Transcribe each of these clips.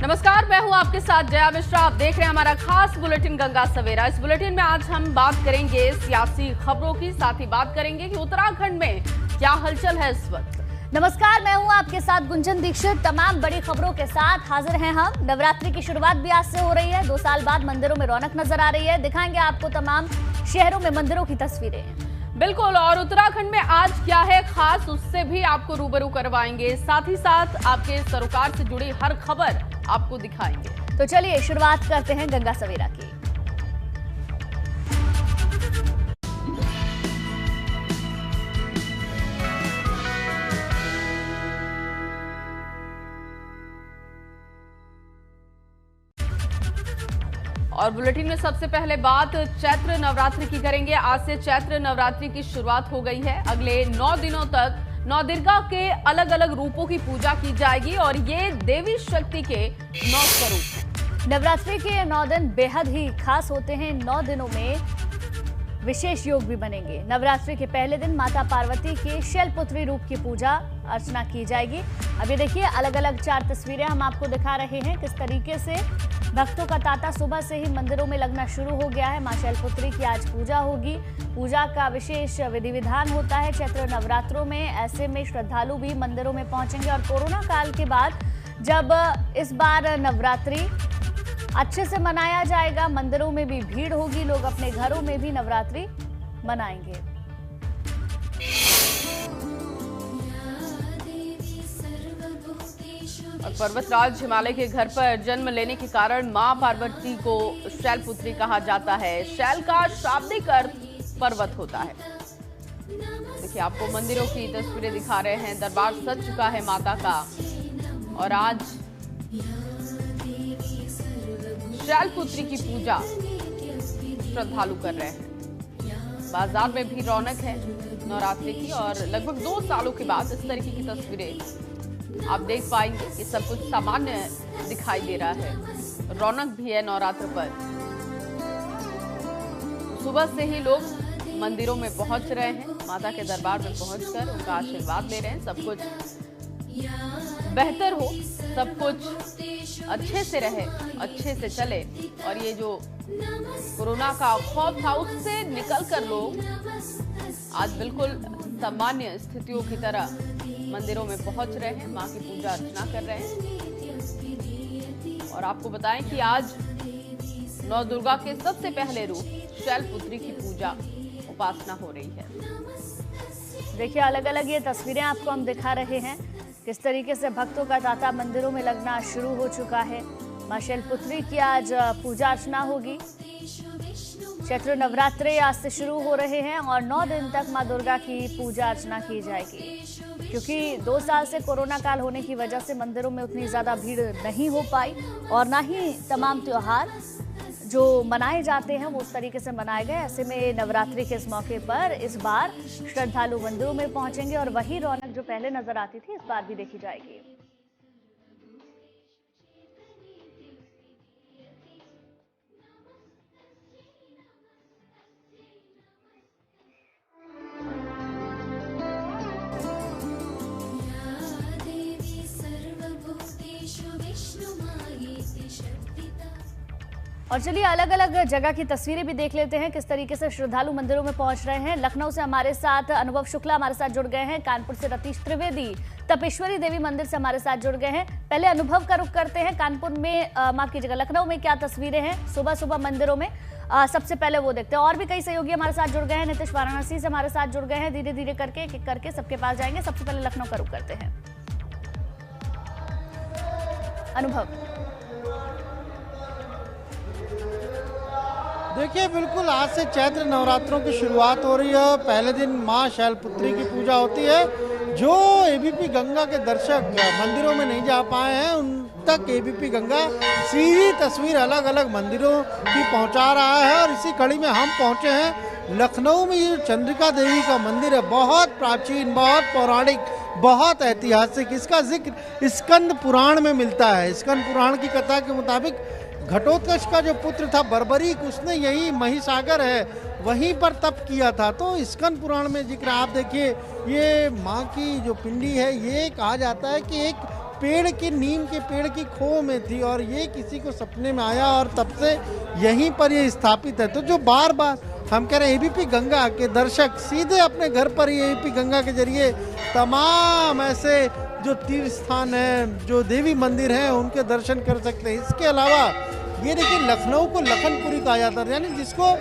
नमस्कार, मैं हूं आपके साथ जया मिश्रा। आप देख रहे हैं हमारा खास बुलेटिन गंगा सवेरा। इस बुलेटिन में आज हम बात करेंगे सियासी खबरों की, साथ ही बात करेंगे कि उत्तराखंड में क्या हलचल है इस वक्त। नमस्कार, मैं हूं आपके साथ गुंजन दीक्षित। तमाम बड़ी खबरों के साथ हाजिर हैं हम। नवरात्रि की शुरुआत भी आज से हो रही है। 2 साल बाद मंदिरों में रौनक नजर आ रही है। दिखाएंगे आपको तमाम शहरों में मंदिरों की तस्वीरें। बिल्कुल, और उत्तराखंड में आज क्या है खास, उससे भी आपको रूबरू करवाएंगे। साथ ही साथ आपके सरोकार से जुड़ी हर खबर आपको दिखाएंगे। तो चलिए शुरुआत करते हैं गंगा सवेरा की। और बुलेटिन में सबसे पहले बात चैत्र नवरात्रि की करेंगे। आज से चैत्र नवरात्रि की शुरुआत हो गई है। अगले 9 दिनों तक नवदुर्गा के अलग अलग रूपों की पूजा की जाएगी और ये देवी शक्ति के 9 स्वरूप हैं। नवरात्रि के 9 दिन बेहद ही खास होते हैं। 9 दिनों में विशेष योग भी बनेंगे। नवरात्रि के पहले दिन माता पार्वती के शैलपुत्री रूप की पूजा अर्चना की जाएगी। अब ये देखिए, अलग अलग 4 तस्वीरें हम आपको दिखा रहे हैं किस तरीके से भक्तों का तांता सुबह से ही मंदिरों में लगना शुरू हो गया है। मां शैलपुत्री की आज पूजा होगी। पूजा का विशेष विधि विधान होता है चैत्र नवरात्रों में। ऐसे में श्रद्धालु भी मंदिरों में पहुंचेंगे और कोरोना काल के बाद जब इस बार नवरात्रि अच्छे से मनाया जाएगा, मंदिरों में भी भीड़ होगी, लोग अपने घरों में भी नवरात्रि मनाएंगे। और पर्वतराज हिमालय के घर पर जन्म लेने के कारण मां पार्वती को शैलपुत्री कहा जाता है। शैल का शाब्दिक अर्थ पर्वत होता है। देखिए, आपको मंदिरों की तस्वीरें दिखा रहे हैं। दरबार सज चुका है माता का और आज शैलपुत्री की पूजा श्रद्धालु कर रहे हैं। बाजार में भी रौनक है नवरात्रि की और लगभग 2 सालों के बाद इस तरीके की तस्वीरें आप देख पाएंगे कि सब कुछ सामान्य दिखाई दे रहा है। रौनक भी है नवरात्र पर। सुबह से ही लोग मंदिरों में पहुंच रहे हैं। माता के दरबार में पहुंचकर उनका आशीर्वाद ले रहे हैं। सब कुछ बेहतर हो, सब कुछ अच्छे से रहे, अच्छे से चले और ये जो कोरोना का खौफ था उससे निकलकर लोग आज बिल्कुल सामान्य स्थितियों की तरह मंदिरों में पहुंच रहे हैं, मां की पूजा अर्चना कर रहे हैं। और आपको बताएं कि आज नवदुर्गा के सबसे पहले रूप शैलपुत्री की पूजा उपासना हो रही है। देखिए, अलग अलग ये तस्वीरें आपको हम दिखा रहे हैं किस तरीके से भक्तों का तांता मंदिरों में लगना शुरू हो चुका है। मां शैलपुत्री की आज पूजा अर्चना होगी। चैत्र नवरात्रे आज से शुरू हो रहे हैं और 9 दिन तक मां दुर्गा की पूजा अर्चना की जाएगी। क्योंकि 2 साल से कोरोना काल होने की वजह से मंदिरों में उतनी ज़्यादा भीड़ नहीं हो पाई और ना ही तमाम त्योहार जो मनाए जाते हैं वो उस तरीके से मनाए गए। ऐसे में नवरात्रि के इस मौके पर इस बार श्रद्धालु मंदिरों में पहुंचेंगे और वही रौनक जो पहले नजर आती थी इस बार भी देखी जाएगी। और चलिए अलग अलग जगह की तस्वीरें भी देख लेते हैं किस तरीके से श्रद्धालु मंदिरों में पहुंच रहे हैं। लखनऊ से हमारे साथ अनुभव शुक्ला हमारे साथ जुड़ गए हैं। कानपुर से रतीश त्रिवेदी तपेश्वरी देवी मंदिर से हमारे साथ जुड़ गए हैं। पहले अनुभव का रुख करते हैं। कानपुर में माफ कीजिएगा, लखनऊ में क्या तस्वीरें हैं सुबह सुबह मंदिरों में, सबसे पहले वो देखते हैं। और भी कई सहयोगी हमारे साथ जुड़ गए हैं। नीतीश वाराणसी से हमारे साथ जुड़ गए हैं। धीरे धीरे करके सबके पास जाएंगे। सबसे पहले लखनऊ का रुख करते हैं। अनुभव, देखिए, बिल्कुल आज से चैत्र नवरात्रों की शुरुआत हो रही है। पहले दिन मां शैलपुत्री की पूजा होती है। जो एबीपी गंगा के दर्शक मंदिरों में नहीं जा पाए हैं उन तक एबीपी गंगा सीधी तस्वीर अलग अलग मंदिरों की पहुंचा रहा है। और इसी कड़ी में हम पहुंचे हैं लखनऊ में। ये चंद्रिका देवी का मंदिर है, बहुत प्राचीन, बहुत पौराणिक, बहुत ऐतिहासिक। इसका जिक्र स्कंद पुराण में मिलता है। स्कंद पुराण की कथा के मुताबिक घटोत्कच का जो पुत्र था बर्बरीक, उसने यही महिसागर है वहीं पर तप किया था। तो स्कंद पुराण में जिक्र आप देखिए, ये माँ की जो पिंडी है, ये कहा जाता है कि एक पेड़ की नीम के पेड़ की खो में थी और ये किसी को सपने में आया और तब से यहीं पर ये स्थापित है। तो जो बार बार हम कह रहे हैं एबीपी गंगा के दर्शक सीधे अपने घर पर ही एबीपी गंगा के जरिए तमाम ऐसे जो तीर्थ स्थान हैं, जो देवी मंदिर हैं, उनके दर्शन कर सकते हैं। इसके अलावा ये देखिए लखनऊ को लखनपुरी कहा जाता है, यानी जिसको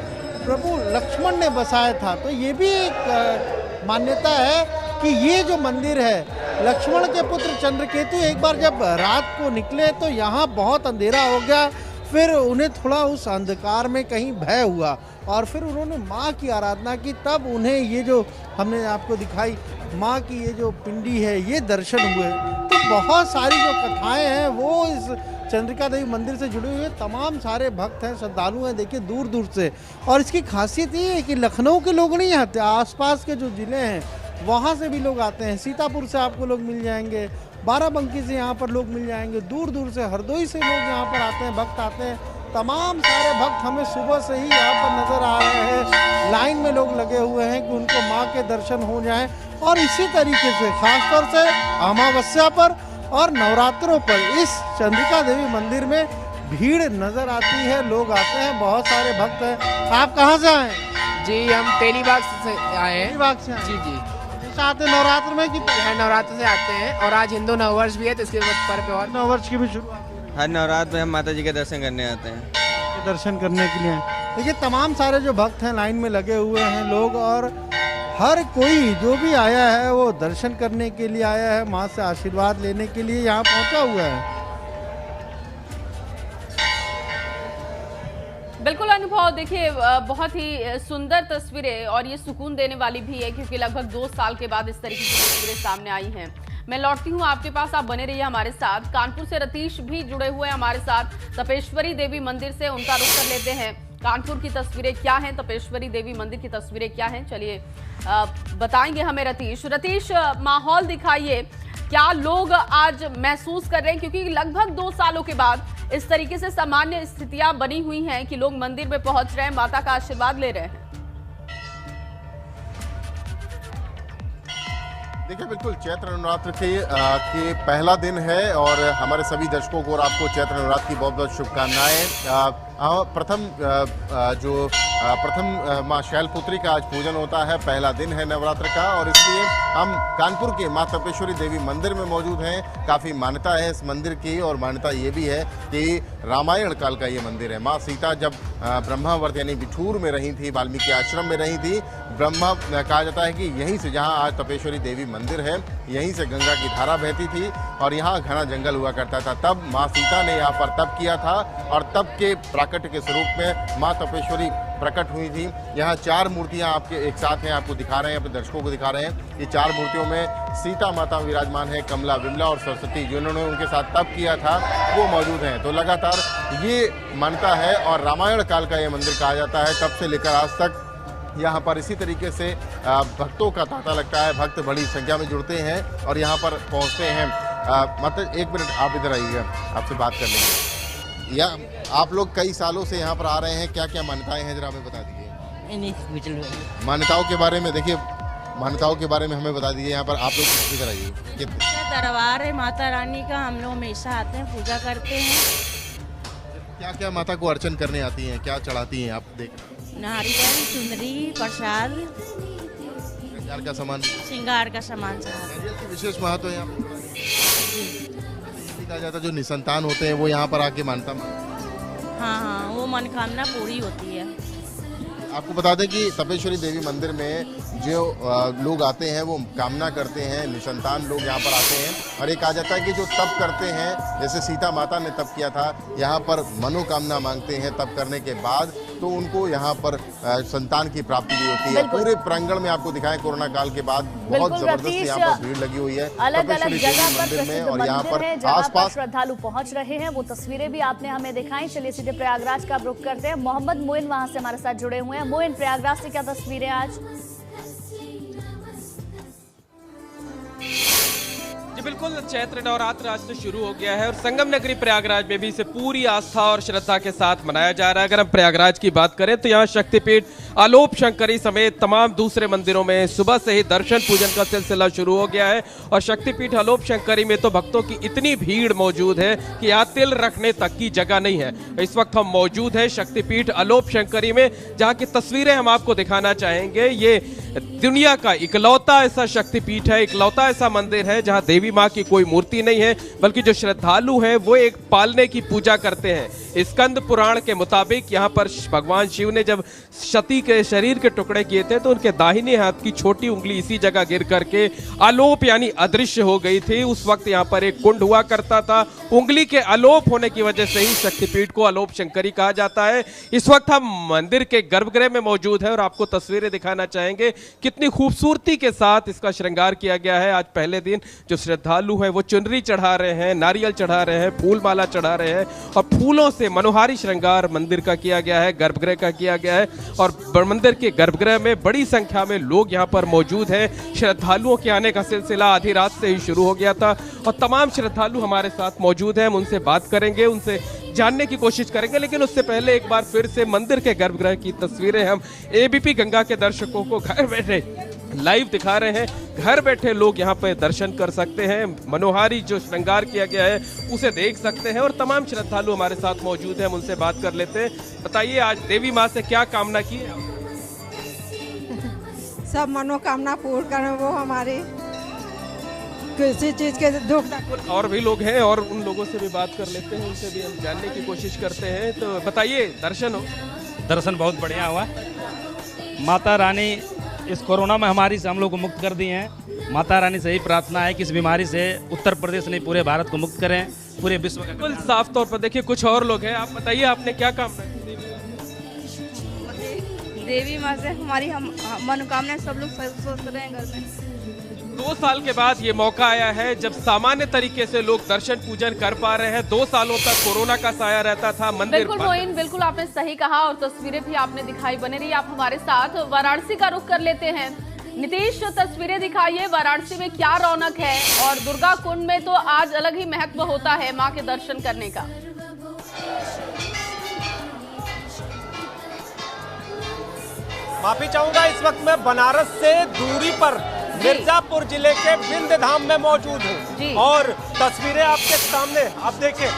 प्रभु लक्ष्मण ने बसाया था। तो ये भी एक मान्यता है कि ये जो मंदिर है लक्ष्मण के पुत्र चंद्रकेतु एक बार जब रात को निकले तो यहाँ बहुत अंधेरा हो गया, फिर उन्हें थोड़ा उस अंधकार में कहीं भय हुआ और फिर उन्होंने माँ की आराधना की, तब उन्हें ये जो हमने आपको दिखाई माँ की ये जो पिंडी है ये दर्शन हुए। तो बहुत सारी जो कथाएं हैं वो इस चंद्रिका देवी मंदिर से जुड़े हुए, तमाम सारे भक्त हैं, श्रद्धालु हैं, देखिए दूर दूर से। और इसकी खासियत ये है कि लखनऊ के लोग नहीं आते, आसपास के जो ज़िले हैं वहाँ से भी लोग आते हैं। सीतापुर से आपको लोग मिल जाएंगे, बाराबंकी से यहाँ पर लोग मिल जाएंगे, दूर दूर से हरदोई से लोग यहाँ पर आते हैं, भक्त आते हैं। तमाम सारे भक्त हमें सुबह से ही यहाँ पर नज़र आ रहे हैं, लाइन में लोग लगे हुए हैं कि उनको माँ के दर्शन हो जाएं। और इसी तरीके से खासतौर से अमावस्या पर और नवरात्रों पर इस चंद्रिका देवी मंदिर में भीड़ नज़र आती है, लोग आते हैं, बहुत सारे भक्त हैं। आप कहाँ से आए? जी हम तेलीबाग से आए हैं। तेलीबाग से आए? जी जी आते नवरात्र में कि नवरात्र से आते हैं और आज हिंदू नववर्ष भी है तो इसके पर पे और नववर्ष की भी शुरुआत। हर नवरात्र में हम माता जी के दर्शन करने आते हैं। दर्शन करने के लिए देखिए तमाम सारे जो भक्त हैं लाइन में लगे हुए हैं लोग, और हर कोई जो भी आया है वो दर्शन करने के लिए आया है, माँ से आशीर्वाद लेने के लिए यहाँ पहुँचा हुआ है। बिल्कुल अनुभव देखिए बहुत ही सुंदर तस्वीरें और ये सुकून देने वाली भी है, क्योंकि लगभग 2 साल के बाद इस तरीके की तस्वीरें सामने आई हैं। मैं लौटती हूँ आपके पास, आप बने रहिए हमारे साथ। कानपुर से रतीश भी जुड़े हुए हैं हमारे साथ, तपेश्वरी देवी मंदिर से, उनका रुख कर लेते हैं। कानपुर की तस्वीरें क्या हैं, तपेश्वरी देवी मंदिर की तस्वीरें क्या हैं, चलिए बताएंगे हमें रतीश। रतीश, माहौल दिखाइए, क्या लोग आज महसूस कर रहे हैं, क्योंकि लगभग 2 सालों के बाद इस तरीके से सामान्य स्थितियां बनी हुई हैं कि लोग मंदिर में पहुंच रहे हैं, माता का आशीर्वाद ले रहे हैं। देखिए बिल्कुल चैत्र नवरात्र के पहला दिन है और हमारे सभी दर्शकों को और आपको चैत्र नवरात्र की बहुत बहुत शुभकामनाएं। प्रथम माँ शैलपुत्री का आज पूजन होता है, पहला दिन है नवरात्र का और इसलिए हम कानपुर के माँ तपेश्वरी देवी मंदिर में मौजूद हैं। काफ़ी मान्यता है इस मंदिर की और मान्यता ये भी है कि रामायण काल का ये मंदिर है। माँ सीता जब ब्रह्मावर्त यानी बिठूर में रही थी, वाल्मीकि आश्रम में रही थी, ब्रह्मा कहा जाता है कि यहीं से, जहाँ आज तपेश्वरी देवी मंदिर है, यहीं से गंगा की धारा बहती थी और यहाँ घना जंगल हुआ करता था। तब माँ सीता ने यहाँ पर तप किया था और तप के प्राकट्य के स्वरूप में माँ तपेश्वरी प्रकट हुई थी। यहाँ 4 मूर्तियाँ आपके एक साथ हैं, आपको दिखा रहे हैं, अपने दर्शकों को दिखा रहे हैं। ये 4 मूर्तियों में सीता माता विराजमान है, कमला, विमला और सरस्वती, जिन्होंने उनके साथ तप किया था वो मौजूद हैं। तो लगातार ये मान्यता है और रामायण काल का ये मंदिर कहा जाता है। तब से लेकर आज तक यहाँ पर इसी तरीके से भक्तों का तांता लगता है, भक्त बड़ी संख्या में जुड़ते हैं और यहाँ पर पहुँचते हैं। मतलब 1 मिनट आप इधर आइएगा, आपसे बात कर लेंगे। या आप लोग कई सालों से यहाँ पर आ रहे हैं, क्या क्या मान्यताएं हैं जरा हमें बता दीजिए। मान्यताओं के बारे में देखिए, मान्यताओं के बारे में हमें बता दीजिए। यहाँ पर आप लोग इधर आइए। दरबार है माता रानी का, हम लोग हमेशा आते हैं, पूजा करते हैं। क्या क्या माता को अर्चन करने आती हैं, क्या चढ़ाती हैं आप? देख नारियल, चुनरी, प्रसाद, श्रृंगार का सामान, श्रृंगार का सामान चढ़ाते नारियल की विशेष महत्व है यहाँ पर। कहा जाता है जो निसंतान होते हैं वो यहाँ पर आके मानता। हाँ, वो मनोकामना पूरी होती है। आपको बता दें कि तपेश्वरी देवी मंदिर में जो लोग आते हैं वो कामना करते हैं, निसंतान लोग यहाँ पर आते हैं और ये कहा जाता है कि जो तप करते हैं, जैसे सीता माता ने तप किया था, यहाँ पर मनोकामना मांगते हैं तप करने के बाद, तो उनको यहाँ पर संतान की प्राप्ति भी होती है। पूरे प्रांगण में आपको दिखाएं, कोरोना काल के बाद बहुत जबरदस्त यहाँ पर भीड़ लगी हुई है अलग-अलग जगह पर प्रसिद्ध और यहाँ मंदिर है पर जहाँ पर आसपास श्रद्धालु पहुंच रहे हैं। वो तस्वीरें भी आपने हमें दिखाई। चलिए सीधे प्रयागराज का रुख करते हैं। मोहम्मद मोइन वहां से हमारे साथ जुड़े हुए हैं। मोइन, प्रयागराज से क्या तस्वीरें आज? जी बिल्कुल, चैत्र नवरात्र आज से शुरू हो गया है और संगम नगरी प्रयागराज में भी इसे पूरी आस्था और श्रद्धा के साथ मनाया जा रहा है। अगर हम प्रयागराज की बात करें तो यहाँ शक्तिपीठ आलोप शंकरी समेत तमाम दूसरे मंदिरों में सुबह से ही दर्शन पूजन का सिलसिला शुरू हो गया है और शक्तिपीठ आलोप शंकरी में तो भक्तों की इतनी भीड़ मौजूद है कि यहाँ तिल रखने तक की जगह नहीं है। इस वक्त हम मौजूद है शक्तिपीठ आलोप शंकरी में, जहाँ की तस्वीरें हम आपको दिखाना चाहेंगे। ये दुनिया का इकलौता ऐसा शक्तिपीठ है, इकलौता ऐसा मंदिर है जहाँ देवी माँ की कोई मूर्ति नहीं है, बल्कि जो श्रद्धालु हैं वो एक पालने की पूजा करते हैं। स्कंद पुराण के मुताबिक यहाँ पर भगवान शिव ने जब सती के शरीर के टुकड़े किए थे तो उनके दाहिने हाथ की छोटी उंगली इसी जगह गिर करके आलोप यानी अदृश्य हो गई थी। उस वक्त यहाँ पर एक कुंड हुआ करता था। उंगली के आलोप होने की वजह से ही शक्तिपीठ को आलोप शंकरी कहा जाता है। इस वक्त हम मंदिर के गर्भगृह में मौजूद है और आपको तस्वीरें दिखाना चाहेंगे कितनी खूबसूरती के साथ इसका श्रृंगार किया गया है। आज पहले दिन जो श्रद्धालु हैं वो चुनरी चढ़ा रहे हैं, नारियल चढ़ा रहे हैं, फूल माला चढ़ा रहे हैं और फूलों से मनोहारी श्रृंगार मंदिर का किया गया है, गर्भगृह का किया गया है। और मंदिर के गर्भगृह में बड़ी संख्या में लोग यहाँ पर मौजूद हैं। श्रद्धालुओं के आने का सिलसिला आधी रात से ही शुरू हो गया था और तमाम श्रद्धालु हमारे साथ मौजूद हैं। हम उनसे बात करेंगे, उनसे जानने की कोशिश करेंगे, लेकिन उससे पहले एक बार फिर से मंदिर के गर्भगृह की तस्वीरें हम एबीपी गंगा के दर्शकों को घर बैठे लाइव दिखा रहे हैं। घर बैठे लोग यहाँ पे दर्शन कर सकते हैं, मनोहारी जो श्रृंगार किया गया है उसे देख सकते हैं और तमाम श्रद्धालु हमारे साथ मौजूद हैं। हम उनसे बात कर लेते हैं। बताइए, आज देवी माँ से क्या कामना की है? सब मनोकामना पूर्ण करें वो हमारी, किसी चीज के दुख। और भी लोग हैं और उन लोगों से भी बात कर लेते हैं, उनसे भी हम जानने की कोशिश करते हैं। तो बताइए, दर्शन बहुत बढ़िया हुआ। माता रानी इस कोरोना महामारी से हम लोग को मुक्त कर दिए हैं। माता रानी से ही प्रार्थना है कि इस बीमारी से उत्तर प्रदेश नहीं पूरे भारत को मुक्त करें, पूरे विश्व का। बिल्कुल साफ तौर पर देखिए कुछ और लोग हैं। आप बताइए, आपने क्या कामना की? देवी माँ से हमारी हम मनोकामना, सब लोग स्वस्थ रहें घर में। 2 साल के बाद ये मौका आया है जब सामान्य तरीके से लोग दर्शन पूजन कर पा रहे हैं। 2 सालों तक कोरोना का साया रहता था, मंदिर बिल्कुल मोइन, बिल्कुल आपने सही कहा और तस्वीरें भी आपने दिखाई। बने रही आप हमारे साथ। वाराणसी का रुख कर लेते हैं। नीतीश, तस्वीरें दिखाइए, वाराणसी में क्या रौनक है और दुर्गा कुंड में तो आज अलग ही महत्व होता है माँ के दर्शन करने का। माफी चाहूंगा, इस वक्त मैं बनारस से दूरी पर मिर्जापुर जिले के विंध्य धाम में मौजूद हूँ और तस्वीरें आपके सामने आप देखिए,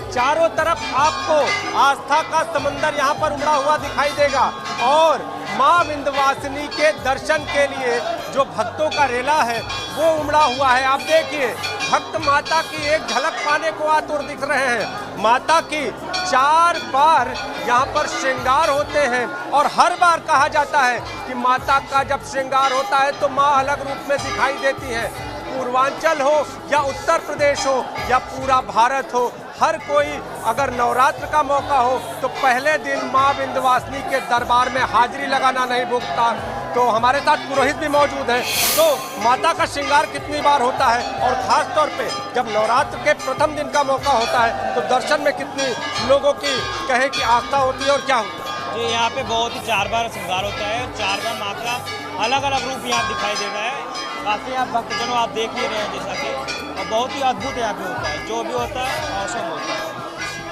चारों तरफ आपको आस्था का समंदर यहाँ पर उमड़ा हुआ दिखाई देगा और माँ विंध्यवासिनी के दर्शन के लिए जो भक्तों का रेला है वो उमड़ा हुआ है। आप देखिए, भक्त माता की एक झलक पाने को आतुर दिख रहे हैं। माता की 4 बार यहाँ पर श्रृंगार होते हैं और हर बार कहा जाता है कि माता का जब श्रृंगार होता है तो माँ अलग रूप में दिखाई देती है। पूर्वांचल हो या उत्तर प्रदेश हो या पूरा भारत हो, हर कोई अगर नवरात्र का मौका हो तो पहले दिन माँ विंध्यवासिनी के दरबार में हाजिरी लगाना नहीं भूलता। तो हमारे साथ पुरोहित भी मौजूद हैं। तो माता का श्रृंगार कितनी बार होता है और ख़ास तौर पे जब नवरात्र के प्रथम दिन का मौका होता है तो दर्शन में कितनी लोगों की कहे कि आस्था होती है और क्या होता है? जी, यहाँ पे बहुत ही 4 बार श्रृंगार होता है और 4 बार माँ का अलग अलग रूप यहाँ दिखाई देता है। काफ़ी आप भक्तजनों आप देख ही रहे हैं जैसा कि, और बहुत ही अद्भुत यहाँ पे होता है, जो भी होता है औसम होता है।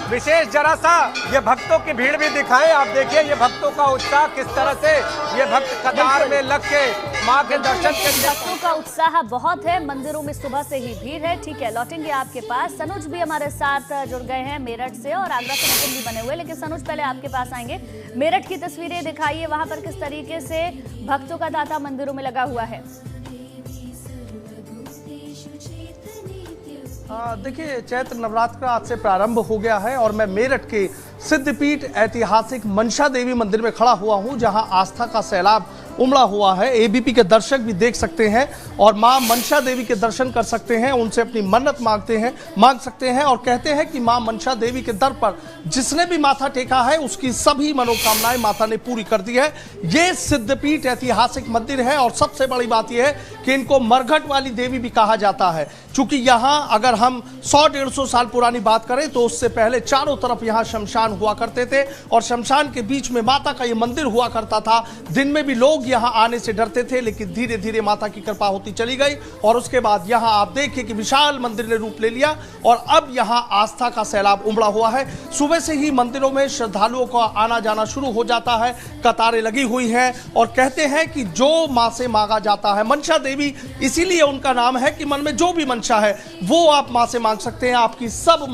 विशेष जरा सा ये भक्तों की भीड़ भी दिखाएं। आप देखिए ये भक्तों का उत्साह किस तरह से ये भक्त कतार में लग के माँ के दर्शन के लिए। भक्तों का उत्साह बहुत है, मंदिरों में सुबह से ही भीड़ है। ठीक है, लौटेंगे आपके पास। सनुज भी हमारे साथ जुड़ गए हैं मेरठ से और आगरा से नजम भी बने हुए, लेकिन सनुज पहले आपके पास आएंगे। मेरठ की तस्वीरें दिखाइए, वहां पर किस तरीके से भक्तों का तांता मंदिरों में लगा हुआ है। देखिए, चैत्र नवरात्र का आज से प्रारंभ हो गया है और मैं मेरठ के सिद्धपीठ ऐतिहासिक मनसा देवी मंदिर में खड़ा हुआ हूं, जहां आस्था का सैलाब उमड़ा हुआ है। एबीपी के दर्शक भी देख सकते हैं और मां मनसा देवी के दर्शन कर सकते हैं, उनसे अपनी मन्नत मांग सकते हैं और कहते हैं कि मां मनसा देवी के दर पर जिसने भी माथा टेका है उसकी सभी मनोकामनाएं माता ने पूरी कर दी है। ये सिद्धपीठ ऐतिहासिक मंदिर है और सबसे बड़ी बात यह है कि इनको मरघट वाली देवी भी कहा जाता है, क्योंकि यहाँ अगर हम 100-150 साल पुरानी बात करें तो उससे पहले चारों तरफ यहाँ शमशान हुआ करते थे और शमशान के बीच में माता का ये मंदिर हुआ करता था। दिन में भी लोग यहाँ आने से डरते थे, लेकिन धीरे धीरे माता की कृपा होती चली गई और उसके बाद यहाँ आप देखिए कि विशाल मंदिर ने रूप ले लिया और अब यहाँ आस्था का सैलाब उमड़ा हुआ है। सुबह से ही मंदिरों में श्रद्धालुओं का आना जाना शुरू हो जाता है, कतारें लगी हुई हैं और कहते हैं कि जो मां से मांगा जाता है, मंशा देवी इसीलिए उनका नाम है कि मन में जो भी मंशा है वो आप मां से मांग सकते हैं। आपकी सब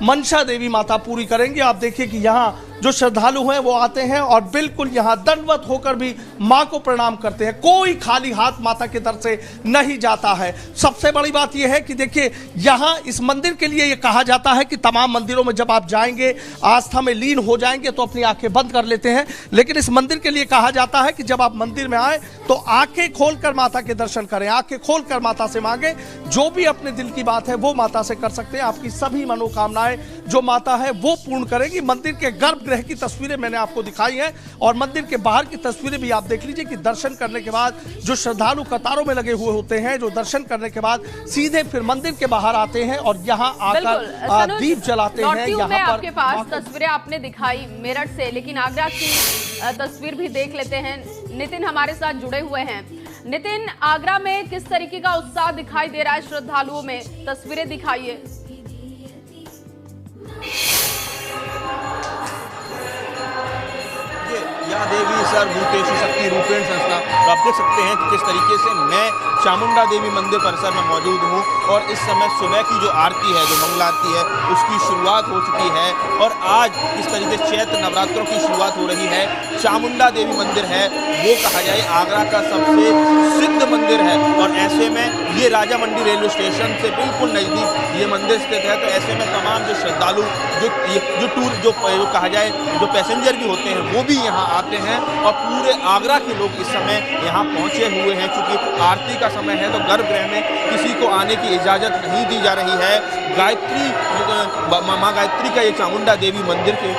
मंशा देवी माता पूरी करेंगे। आप देखिए कि यहाँ जो श्रद्धालु हैं वो आते हैं और बिल्कुल यहाँ दंडवत होकर भी मां को प्रणाम करते हैं। कोई खाली हाथ माता के दर से नहीं जाता है। सबसे बड़ी बात यह है कि देखिए यहाँ इस मंदिर के लिए ये कहा जाता है कि तमाम मंदिरों में जब आप जाएंगे, आस्था में लीन हो जाएंगे तो अपनी आंखें बंद कर लेते हैं, लेकिन इस मंदिर के लिए कहा जाता है कि जब आप मंदिर में आए तो आंखें खोलकर माता के दर्शन करें, आंखें खोलकर माता से मांगे। जो भी अपने दिल की बात है वो माता से कर सकते हैं। आपकी सभी मनोकामनाएं जो माता है वो पूर्ण करेगी। मंदिर के गर्भगृह की तस्वीरें मैंने आपको दिखाई हैं और मंदिर के बाहर की तस्वीरें भी आप देख लीजिए कि दर्शन करने के बाद जो श्रद्धालु कतारों में लगे हुए होते हैं, जो दर्शन करने के बाद सीधे फिर मंदिर के बाहर आते हैं और यहाँ आकर दीप जलाते हैं। यहाँ पर आपके पास तस्वीरें आपने दिखाई मेरठ से, लेकिन आगरा की तस्वीर भी देख लेते हैं। नितिन हमारे साथ जुड़े हुए हैं। नितिन, आगरा में किस तरीके का उत्साह दिखाई दे रहा है श्रद्धालुओं में? तस्वीरें दिखाइए। या देवी सर भूतेषु शक्ति रूपेण संस्था। तो आप देख सकते हैं कि किस तरीके से मैं चामुंडा देवी मंदिर परिसर में मौजूद हूँ और इस समय सुबह की जो आरती है, जो मंगल आरती है, उसकी शुरुआत हो चुकी है और आज इस तरीके से चैत्र नवरात्रों की शुरुआत हो रही है। चामुंडा देवी मंदिर है वो कहा जाए आगरा का सबसे सिद्ध मंदिर है और ऐसे में ये राजा मंडी रेलवे स्टेशन से बिल्कुल नज़दीक ये मंदिर स्थित है। तो ऐसे में तमाम जो श्रद्धालु जो कहा जाए जो पैसेंजर भी होते हैं वो भी यहाँ आते हैं और पूरे आगरा के लोग इस समय यहाँ पहुँचे हुए हैं। क्योंकि आरती का समय है तो गर्भगृह में किसी को आने की इजाज़त नहीं दी जा रही है। माँ गायत्री का ये चामुंडा देवी मंदिर की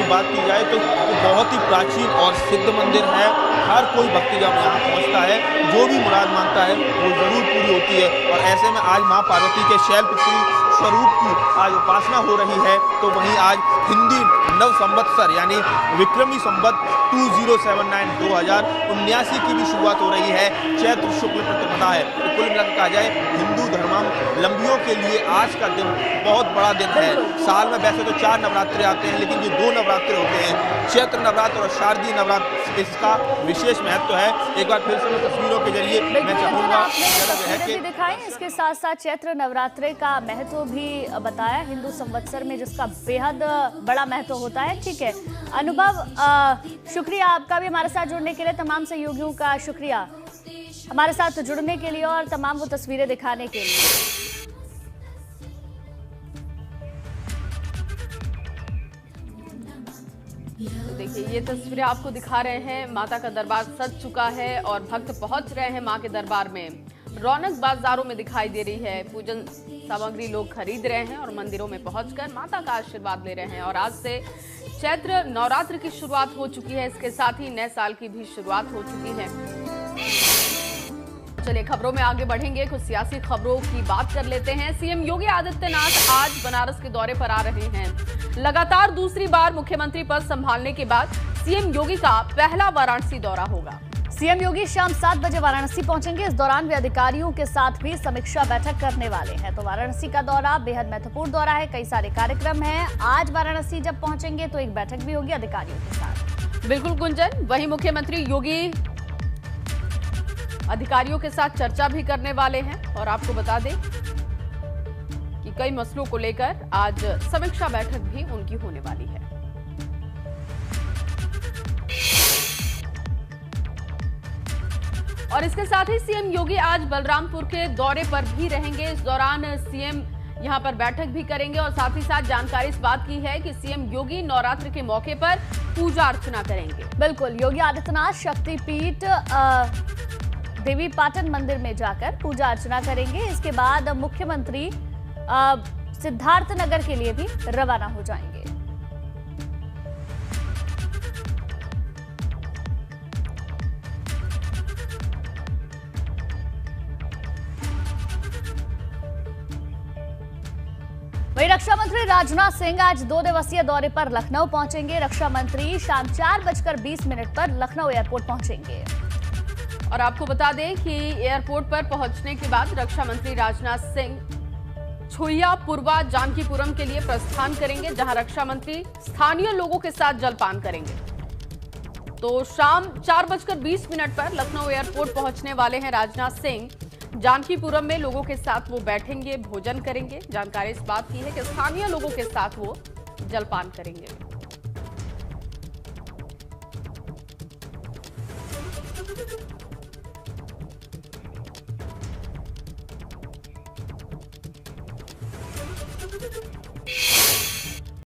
बात की जाए तो बहुत ही प्राचीन और सिद्ध मंदिर है। हर कोई भक्ति जब यहाँ पहुँचता है, जो भी मुराद मांगता है वो जरूर पूरी होती है। और ऐसे में आज माँ पार्वती के शैलपुत्री स्वरूप की आज उपासना हो रही है। तो वहीं आज हिंदी नव संवत्सर यानी विक्रमी संवत 2079 2079 की भी शुरुआत हो रही है। चैत्र शुक्ल प्रतिपदा है। तो कुल मिलाकर कहा जाए हिंदू धर्मावलंबियों के लिए आज का दिन बहुत बड़ा दिन है। साल में वैसे तो 4 नवरात्रे आते हैं, लेकिन ये 2 नवरात्रे होते हैं, चैत्र नवरात्र और शारदीय नवरात्र। इसका विशेष महत्व है। एक बार फिर से मैं तस्वीरों के जरिए मैं चाहूंगा दिखाएं। इसके साथ साथ चैत्र नवरात्रे का महत्व भी बताया हिंदू संवत्सर में, जिसका बेहद बड़ा महत्व होता है। ठीक है अनुभव, शुक्रिया आपका भी हमारे साथ जुड़ने के लिए। तमाम सहयोगियों का शुक्रिया हमारे साथ जुड़ने के लिए और तमाम वो तस्वीरें दिखाने के लिए। तो देखिए ये तस्वीरें आपको दिखा रहे हैं। माता का दरबार सज चुका है और भक्त पहुंच रहे हैं मां के दरबार में। रौनक बाजारों में दिखाई दे रही है। पूजन सामग्री लोग खरीद रहे हैं और मंदिरों में पहुंचकर माता का आशीर्वाद ले रहे हैं। और आज से चैत्र नवरात्र की शुरुआत हो चुकी है। इसके साथ ही नए साल की भी शुरुआत हो चुकी है। चलिए खबरों में आगे बढ़ेंगे। कुछ सियासी खबरों की बात कर लेते हैं। सीएम योगी आदित्यनाथ आज बनारस के दौरे पर आ रहे हैं। लगातार दूसरी बार मुख्यमंत्री पद संभालने के बाद सीएम योगी का पहला वाराणसी दौरा होगा। सीएम योगी शाम 7 बजे वाराणसी पहुंचेंगे। इस दौरान वे अधिकारियों के साथ भी समीक्षा बैठक करने वाले हैं। तो वाराणसी का दौरा बेहद महत्वपूर्ण दौरा है, कई सारे कार्यक्रम हैं। आज वाराणसी जब पहुंचेंगे तो एक बैठक भी होगी अधिकारियों के साथ। बिल्कुल गुंजन, वहीं मुख्यमंत्री योगी अधिकारियों के साथ चर्चा भी करने वाले हैं। और आपको बता दें कि कई मसलों को लेकर आज समीक्षा बैठक भी उनकी होने वाली है। और इसके साथ ही सीएम योगी आज बलरामपुर के दौरे पर भी रहेंगे। इस दौरान सीएम यहां पर बैठक भी करेंगे और साथ ही साथ जानकारी इस बात की है कि सीएम योगी नवरात्र के मौके पर पूजा अर्चना करेंगे। बिल्कुल, योगी आदित्यनाथ शक्तिपीठ देवी पाटन मंदिर में जाकर पूजा अर्चना करेंगे। इसके बाद मुख्यमंत्री सिद्धार्थनगर के लिए भी रवाना हो जाएंगे। वहीं रक्षा मंत्री राजनाथ सिंह आज 2 दिवसीय दौरे पर लखनऊ पहुंचेंगे। रक्षा मंत्री शाम 4:20 पर लखनऊ एयरपोर्ट पहुंचेंगे। और आपको बता दें कि एयरपोर्ट पर पहुंचने के बाद रक्षा मंत्री राजनाथ सिंह छुइया पुरवा जानकीपुरम के लिए प्रस्थान करेंगे, जहां रक्षा मंत्री स्थानीय लोगों के साथ जलपान करेंगे। तो शाम 4:20 पर लखनऊ एयरपोर्ट पहुंचने वाले हैं राजनाथ सिंह। जानकीपुरम में लोगों के साथ वो बैठेंगे, भोजन करेंगे। जानकारी इस बात की है कि स्थानीय लोगों के साथ वो जलपान करेंगे।